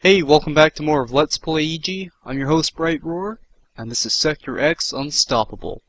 Hey, welcome back to more of Let's Play EG. I'm your host, Bright Roar, and this is Sector X Unstoppable.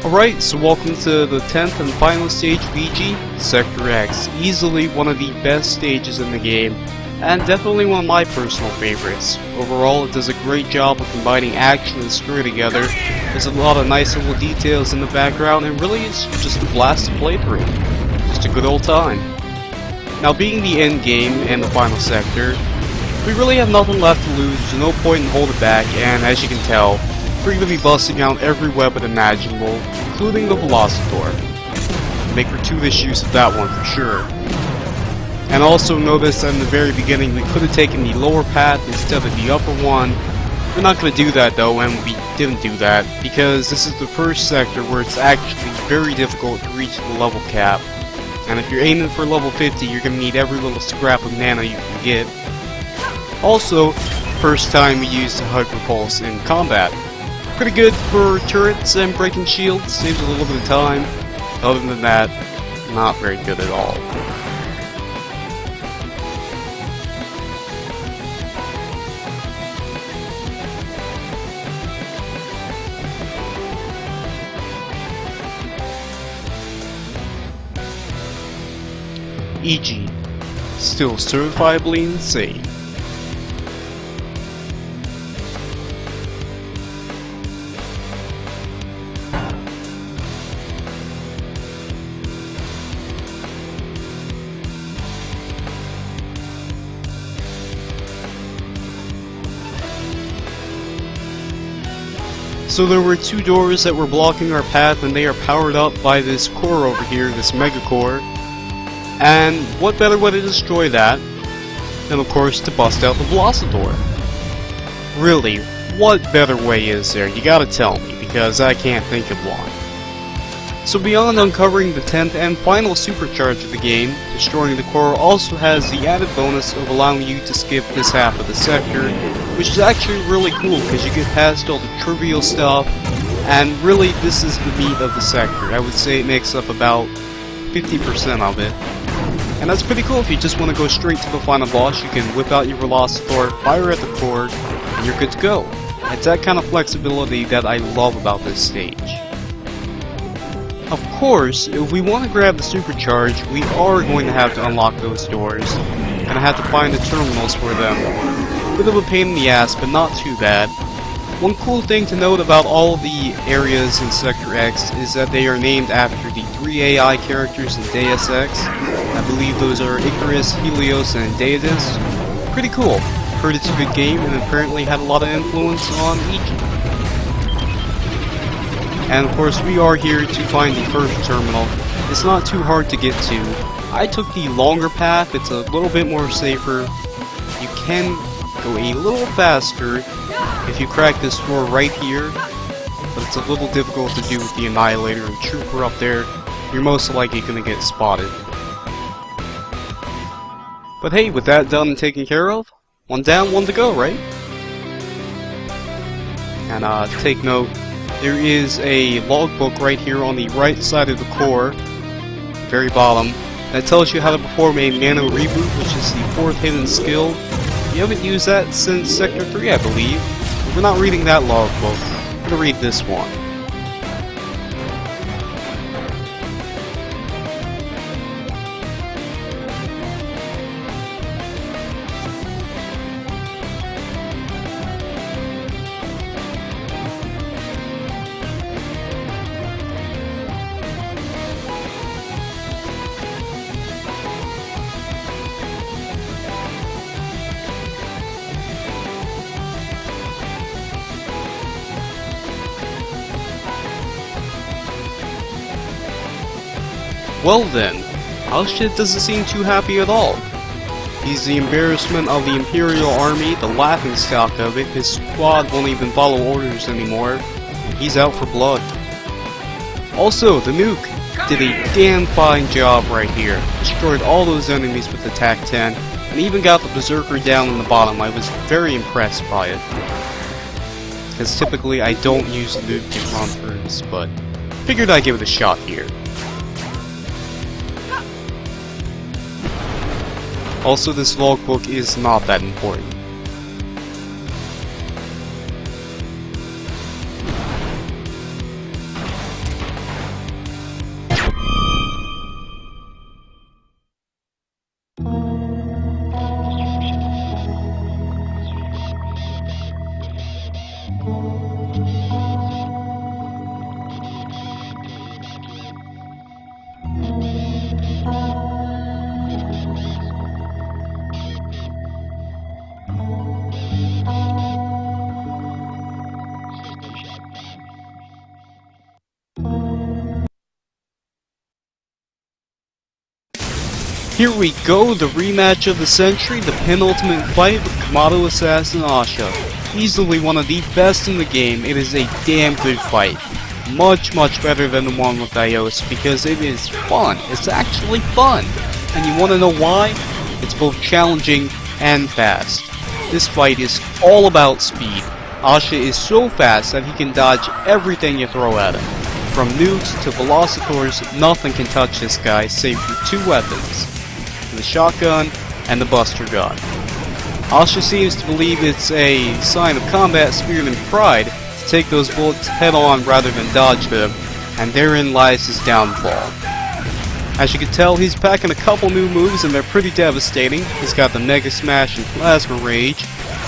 Alright, so welcome to the 10th and final stage of EG, Sector X. Easily one of the best stages in the game, and definitely one of my personal favorites. Overall, it does a great job of combining action and story together. There's a lot of nice little details in the background, and really it's just a blast to play through. Just a good old time. Now, being the end game and the final sector, we really have nothing left to lose. There's no point in holding back, and as you can tell, we're going to be busting out every weapon imaginable, including the Velocitor. Make gratuitous use of that one for sure. And also notice that in the very beginning we could have taken the lower path instead of the upper one. We're not going to do that though, and we didn't do that, because this is the first sector where it's actually very difficult to reach the level cap. And if you're aiming for level 50, you're going to need every little scrap of mana you can get. Also, first time we used the Hyper Pulse in combat. Pretty good for turrets and breaking shields, saves a little bit of time. Other than that, not very good at all. EG, still certifiably insane. So there were two doors that were blocking our path, and they are powered up by this core over here, this mega core. And what better way to destroy that than, of course, to bust out the Velocitor? Really, what better way is there? You gotta tell me, because I can't think of one. So beyond uncovering the 10th and final supercharge of the game, destroying the core also has the added bonus of allowing you to skip this half of the sector, which is actually really cool because you get past all the trivial stuff, and really this is the meat of the sector. I would say it makes up about 50% of it. And that's pretty cool. If you just want to go straight to the final boss, you can whip out your Velocitor, fire at the core, and you're good to go. It's that kind of flexibility that I love about this stage. Of course, if we want to grab the supercharge, we are going to have to unlock those doors, and I have to find the terminals for them. Bit of a pain in the ass, but not too bad. One cool thing to note about all the areas in Sector X is that they are named after the 3 AI characters in Deus Ex. I believe those are Icarus, Helios, and Deidus. Pretty cool. Heard it's a good game and apparently had a lot of influence on Egypt. And of course we are here to find the first terminal. It's not too hard to get to. I took the longer path, it's a little bit more safer. You can go a little faster if you crack this door right here, but it's a little difficult to do with the Annihilator and Trooper up there. You're most likely going to get spotted. But hey, with that done and taken care of, one down, one to go, right? And take note, there is a logbook right here on the right side of the core, very bottom, that tells you how to perform a nano reboot, which is the 4th hidden skill. You haven't used that since Sector 3, I believe. We're not reading that logbook. We're going to read this one. Well then, Asha doesn't seem too happy at all. He's the embarrassment of the Imperial Army, the laughingstock of it. His squad won't even follow orders anymore. He's out for blood. Also, the nuke did a damn fine job right here. Destroyed all those enemies with Attack 10, and even got the Berserker down in the bottom. I was very impressed by it. Because typically I don't use the nuke in run-throughs, but figured I'd give it a shot here. Also, this logbook is not that important. Here we go, the rematch of the century, the penultimate fight with Kamado Assassin Asha. Easily one of the best in the game. It is a damn good fight. Much better than the one with Ios because it is fun. It's actually fun. And you want to know why? It's both challenging and fast. This fight is all about speed. Asha is so fast that he can dodge everything you throw at him. From nukes to velocitors, nothing can touch this guy save for 2 weapons. The shotgun and the buster gun. Asha seems to believe it's a sign of combat spirit and pride to take those bullets head on rather than dodge them, and therein lies his downfall. As you can tell, he's packing a couple new moves and they're pretty devastating. He's got the Mega Smash and Plasma Rage.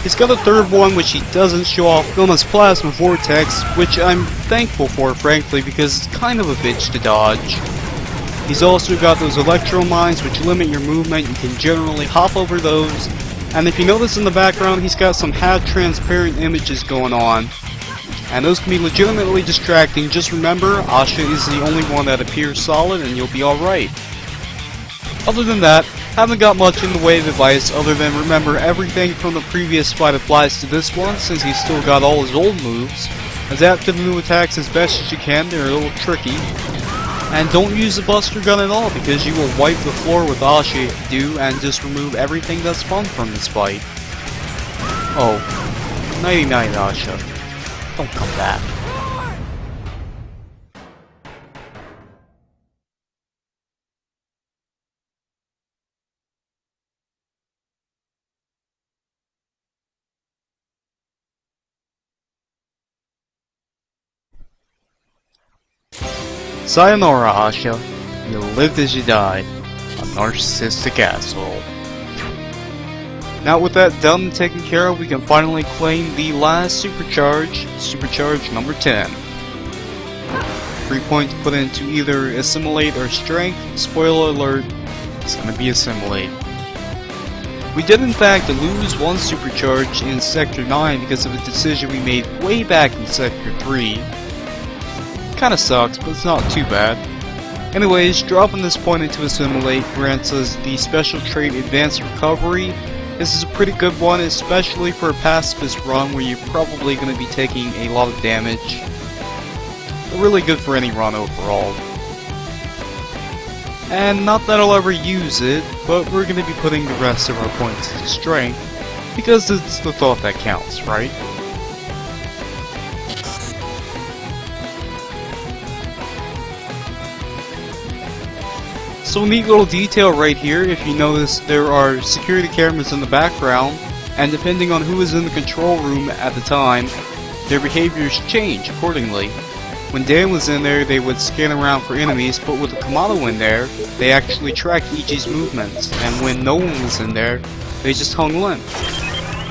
He's got a third one which he doesn't show off, known as Plasma Vortex, which I'm thankful for, frankly, because it's kind of a bitch to dodge. He's also got those Electro Mines which limit your movement. You can generally hop over those. And if you notice in the background, he's got some half-transparent images going on. And those can be legitimately distracting. Just remember, Asha is the only one that appears solid and you'll be alright. Other than that, haven't got much in the way of advice other than remember everything from the previous fight applies to this one since he's still got all his old moves. Adapt to the new attacks as best as you can, they're a little tricky. And don't use the buster gun at all because you will wipe the floor with Asha if you do and just remove everything that's fun from this fight. Oh, nighty night Asha. Don't come back. Sayonara, Asha. You lived as you died. A narcissistic asshole. Now with that done and taken care of, we can finally claim the last supercharge, supercharge number 10. 3 points put into either assimilate or strength. Spoiler alert, it's gonna be assimilate. We did in fact lose one supercharge in Sector 9 because of a decision we made way back in Sector 3. Kinda sucks, but it's not too bad. Anyways, dropping this point into assimilate grants us the special trait Advanced Recovery. This is a pretty good one, especially for a pacifist run where you're probably going to be taking a lot of damage. But really good for any run overall. And not that I'll ever use it, but we're going to be putting the rest of our points to strength, because it's the thought that counts, right? So a neat little detail right here, if you notice there are security cameras in the background, and depending on who is in the control room at the time, their behaviors change accordingly. When Dan was in there, they would scan around for enemies, but with the Kamado in there, they actually tracked EG's movements, and when no one was in there, they just hung limp.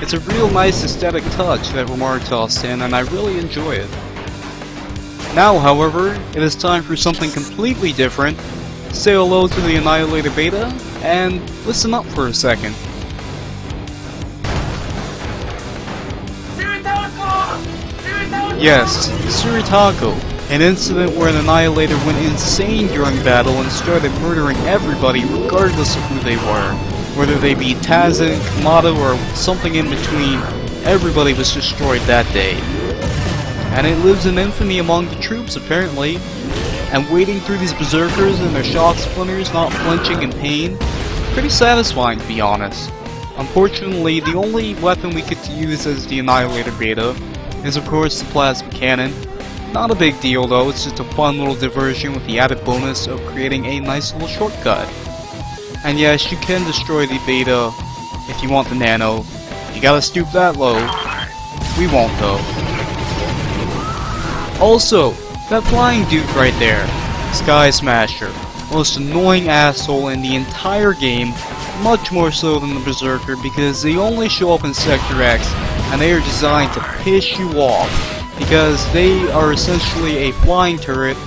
It's a real nice aesthetic touch that Rematch tossed in, and I really enjoy it. Now, however, it is time for something completely different. Say hello to the Annihilator beta, and listen up for a second. Yes, Suritako, an incident where an Annihilator went insane during battle and started murdering everybody regardless of who they were. Whether they be Tazen, Kamado, or something in between, everybody was destroyed that day. And it lives in infamy among the troops apparently. And wading through these berserkers and their shock splinters, not flinching in pain, pretty satisfying to be honest. Unfortunately, the only weapon we get to use as the Annihilator beta is of course the plasma cannon. Not a big deal though, it's just a fun little diversion with the added bonus of creating a nice little shortcut. And yes, you can destroy the beta if you want the nano. You gotta stoop that low. We won't though. Also, that flying dude right there, Sky Smasher, most annoying asshole in the entire game, much more so than the Berserker because they only show up in Sector X and they are designed to piss you off because they are essentially a flying turret.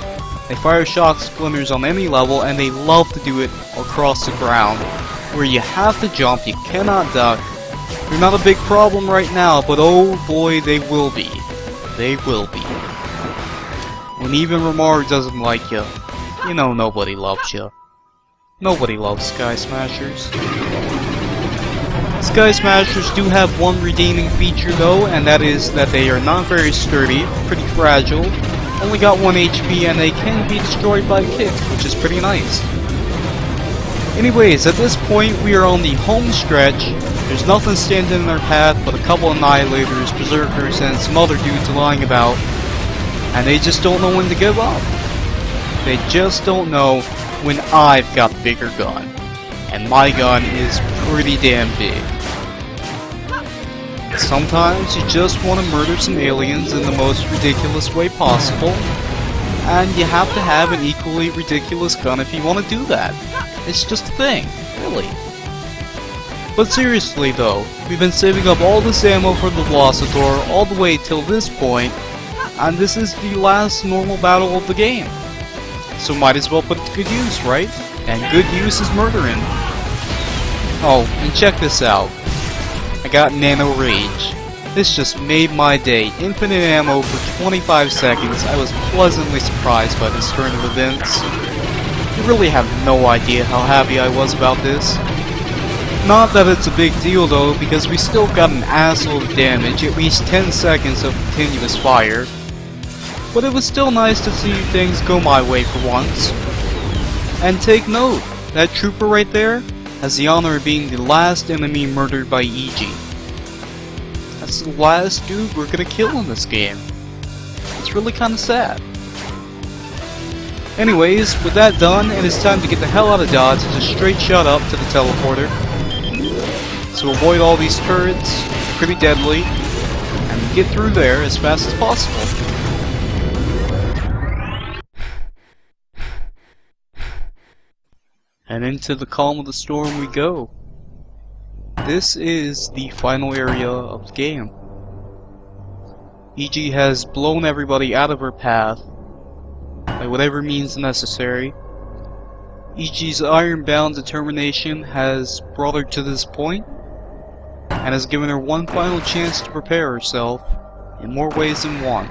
They fire shock splinters on any level and they love to do it across the ground where you have to jump, you cannot duck. They're not a big problem right now, but oh boy they will be. They will be. When even Rematch doesn't like you, you know nobody loves you. Nobody loves Sky Smashers. Sky Smashers do have one redeeming feature though, and that is that they are not very sturdy, pretty fragile, only got 1 HP, and they can be destroyed by kicks, which is pretty nice. Anyways, at this point we are on the home stretch. There's nothing standing in our path but a couple Annihilators, Berserkers, and some other dudes lying about. And they just don't know when to give up. They just don't know when I've got the bigger gun. And my gun is pretty damn big. Sometimes you just want to murder some aliens in the most ridiculous way possible. And you have to have an equally ridiculous gun if you want to do that. It's just a thing, really. But seriously though, we've been saving up all this ammo for the Velocitor all the way till this point. And this is the last normal battle of the game. So might as well put it to good use, right? And good use is murdering. Oh, and check this out. I got Nano Rage. This just made my day. Infinite ammo for 25 seconds. I was pleasantly surprised by this turn of events. You really have no idea how happy I was about this. Not that it's a big deal though, because we still got an assload of damage, at least 10 seconds of continuous fire. But it was still nice to see things go my way for once. And take note, that trooper right there has the honor of being the last enemy murdered by EG. That's the last dude we're gonna kill in this game. It's really kinda sad. Anyways, with that done, it is time to get the hell out of Dodge and just straight shot up to the teleporter. So avoid all these turrets, pretty deadly, and get through there as fast as possible. and into the calm of the storm we go. This is the final area of the game. EG has blown everybody out of her path by whatever means necessary. EG's iron-bound determination has brought her to this point, and has given her one final chance to prepare herself in more ways than one.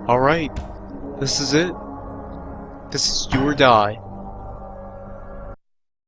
Alright, this is it. This is do or die.